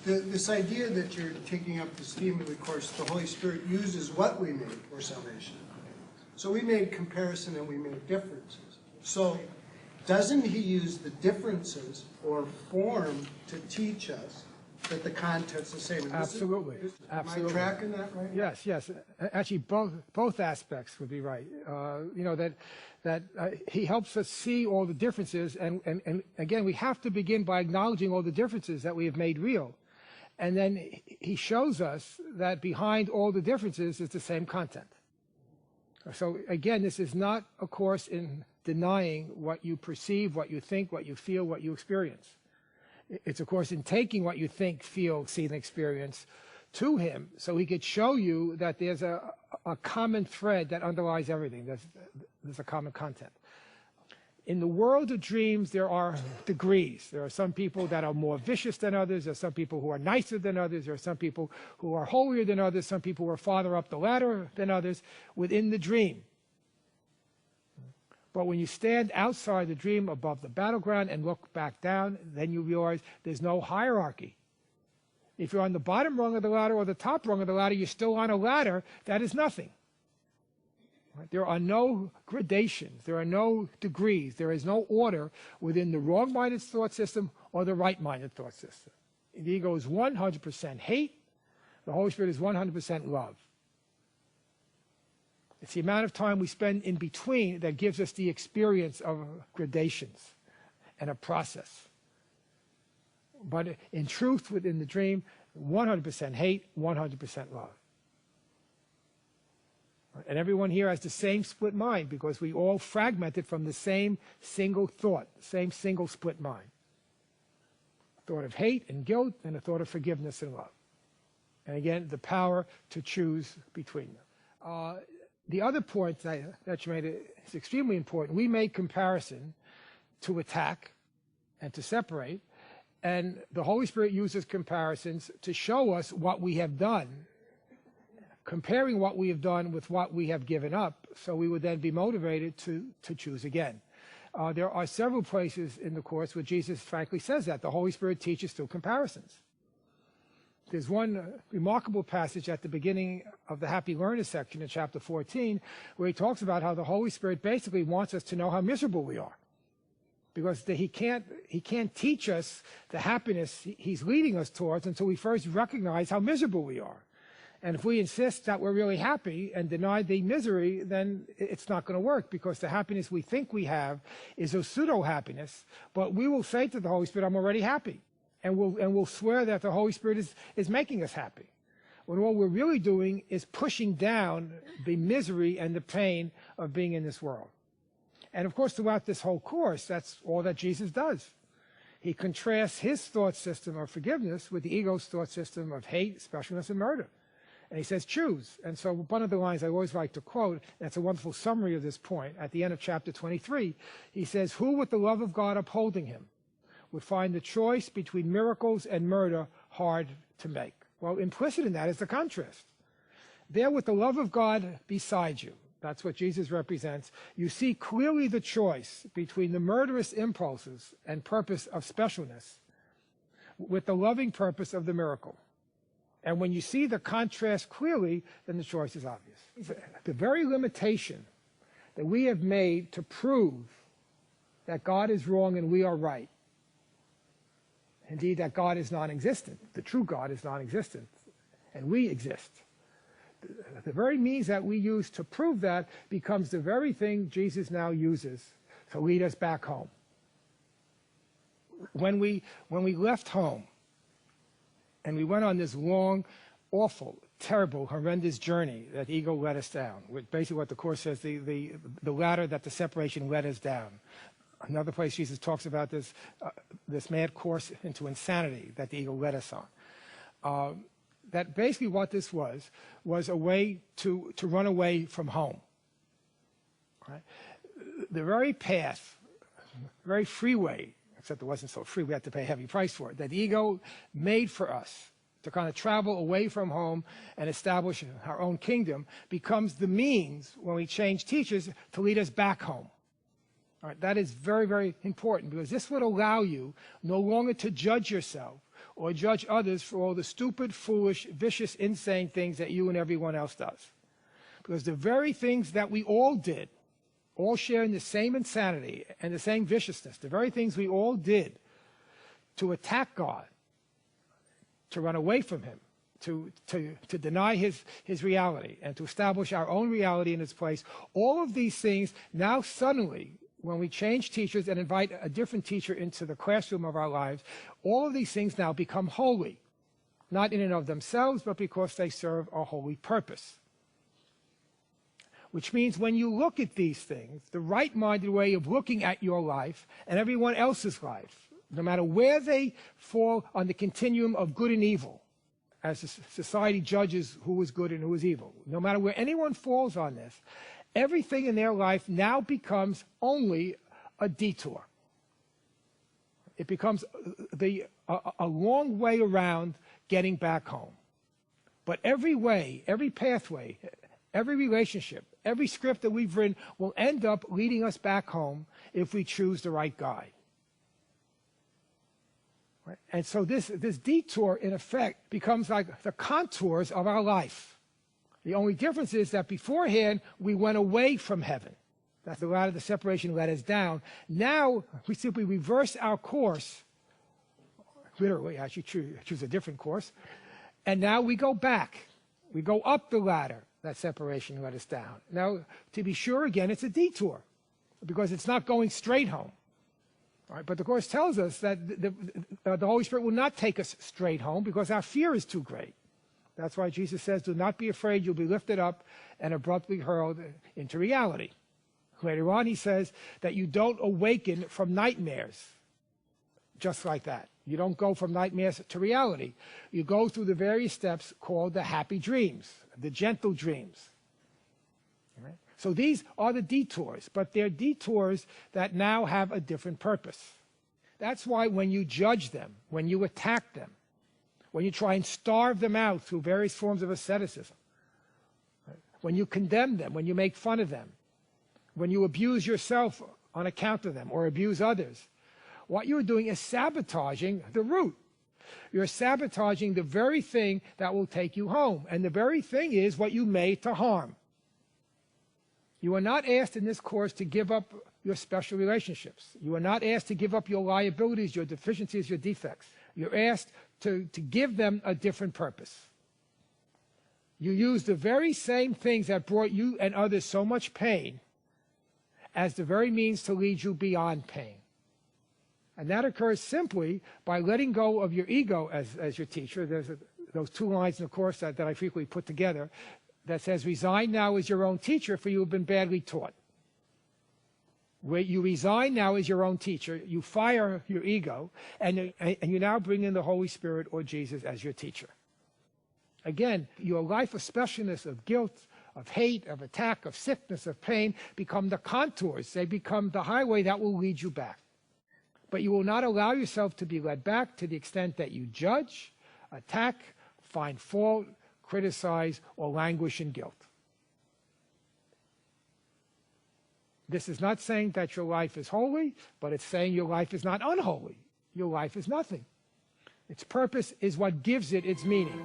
This idea that you're taking up this theme of the course, the Holy Spirit uses what we made for salvation. So we made comparison and we made differences. So doesn't he use the differences or form to teach us that the content's the same? Absolutely. Absolutely. Am I tracking that right? Yes, yes. Actually, both aspects would be right. You know, that he helps us see all the differences, and again, we have to begin by acknowledging all the differences that we have made real. And then he shows us that behind all the differences is the same content. So again, this is not a course in denying what you perceive, what you think, what you feel, what you experience. It's a course in taking what you think, feel, see, and experience to him, so he could show you that there's a common thread that underlies everything. There's a common content. In the world of dreams, there are degrees. There are some people that are more vicious than others. There are some people who are nicer than others. There are some people who are holier than others. Some people who are farther up the ladder than others within the dream. But when you stand outside the dream above the battleground and look back down, then you realize there's no hierarchy. If you're on the bottom rung of the ladder or the top rung of the ladder, you're still on a ladder. That is nothing. There are no gradations. There are no degrees. There is no order within the wrong-minded thought system or the right-minded thought system. The ego is 100% hate. The Holy Spirit is 100% love. It's the amount of time we spend in between that gives us the experience of gradations and a process. But in truth, within the dream, 100% hate, 100% love. And everyone here has the same split mind because we all fragmented from the same single thought, same single split mind. Thought of hate and guilt and a thought of forgiveness and love. And again, the power to choose between them. The other point that you made is extremely important. We make comparison to attack and to separate, and the Holy Spirit uses comparisons to show us what we have done, comparing what we have done with what we have given up, so we would then be motivated to choose again. There are several places in the course where Jesus frankly says that. The Holy Spirit teaches through comparisons. There's one remarkable passage at the beginning of the Happy Learner section in chapter 14 where he talks about how the Holy Spirit basically wants us to know how miserable we are. Because he can't teach us the happiness he's leading us towards until we first recognize how miserable we are. And if we insist that we're really happy and deny the misery, then it's not going to work, because the happiness we think we have is a pseudo-happiness. But we will say to the Holy Spirit, I'm already happy. And we'll swear that the Holy Spirit is making us happy. When all we're really doing is pushing down the misery and the pain of being in this world. And of course, throughout this whole course, that's all that Jesus does. He contrasts his thought system of forgiveness with the ego's thought system of hate, specialness, and murder. And he says, choose. And so one of the lines I always like to quote, and it's a wonderful summary of this point, at the end of chapter 23, he says, who with the love of God upholding him would find the choice between miracles and murder hard to make? Well, implicit in that is the contrast. There, with the love of God beside you, that's what Jesus represents, you see clearly the choice between the murderous impulses and purpose of specialness with the loving purpose of the miracle. And when you see the contrast clearly, then the choice is obvious. The very limitation that we have made to prove that God is wrong and we are right, indeed that God is non-existent, the true God is non-existent, and we exist. The very means that we use to prove that becomes the very thing Jesus now uses to lead us back home. When we left home and we went on this long, awful, terrible, horrendous journey that ego led us down, basically what the Course says, the ladder that the separation led us down. Another place Jesus talks about this mad course into insanity that the ego led us on. That basically what this was a way to run away from home. Right? The very path, very freeway, except it wasn't so free, we had to pay a heavy price for it, that the ego made for us to kind of travel away from home and establish our own kingdom, becomes the means, when we change teachers, to lead us back home. All right, that is very, very important, because this would allow you no longer to judge yourself or judge others for all the stupid, foolish, vicious, insane things that you and everyone else does. Because the very things that we all did, all sharing the same insanity and the same viciousness, the very things we all did to attack God, to run away from him, to deny his reality, and to establish our own reality in its place, all of these things now suddenly, when we change teachers and invite a different teacher into the classroom of our lives, all of these things now become holy, not in and of themselves, but because they serve a holy purpose. Which means when you look at these things, the right-minded way of looking at your life and everyone else's life, no matter where they fall on the continuum of good and evil, as society judges who is good and who is evil, no matter where anyone falls on this, everything in their life now becomes only a detour. It becomes a long way around getting back home. But every way, every pathway, every relationship, every script that we've written will end up leading us back home if we choose the right guide. Right? And so this detour, in effect, becomes like the contours of our life. The only difference is that beforehand, we went away from heaven. That's the ladder, the separation led us down. Now, we simply reverse our course, literally, actually choose a different course, and now we go back. We go up the ladder, that separation led us down. Now, to be sure, again, it's a detour, because it's not going straight home. All right, but the Course tells us that the Holy Spirit will not take us straight home, because our fear is too great. That's why Jesus says, do not be afraid, you'll be lifted up and abruptly hurled into reality. Later on, he says that you don't awaken from nightmares just like that. You don't go from nightmares to reality. You go through the various steps called the happy dreams, the gentle dreams. All right? So these are the detours, but they're detours that now have a different purpose. That's why when you judge them, when you attack them, when you try and starve them out through various forms of asceticism, right? When you condemn them, when you make fun of them, when you abuse yourself on account of them or abuse others, what you're doing is sabotaging the root. You're sabotaging the very thing that will take you home. And the very thing is what you made to harm. You are not asked in this course to give up your special relationships. You are not asked to give up your liabilities, your deficiencies, your defects. You're asked to give them a different purpose. You use the very same things that brought you and others so much pain as the very means to lead you beyond pain. And that occurs simply by letting go of your ego as your teacher. There's those two lines in the Course that I frequently put together that says, resign now as your own teacher, for you have been badly taught. Where you resign now as your own teacher, you fire your ego, and you now bring in the Holy Spirit or Jesus as your teacher. Again, your life of specialness, of guilt, of hate, of attack, of sickness, of pain, become the contours. They become the highway that will lead you back. But you will not allow yourself to be led back to the extent that you judge, attack, find fault, criticize, or languish in guilt. This is not saying that your life is holy, but it's saying your life is not unholy. Your life is nothing. Its purpose is what gives it its meaning.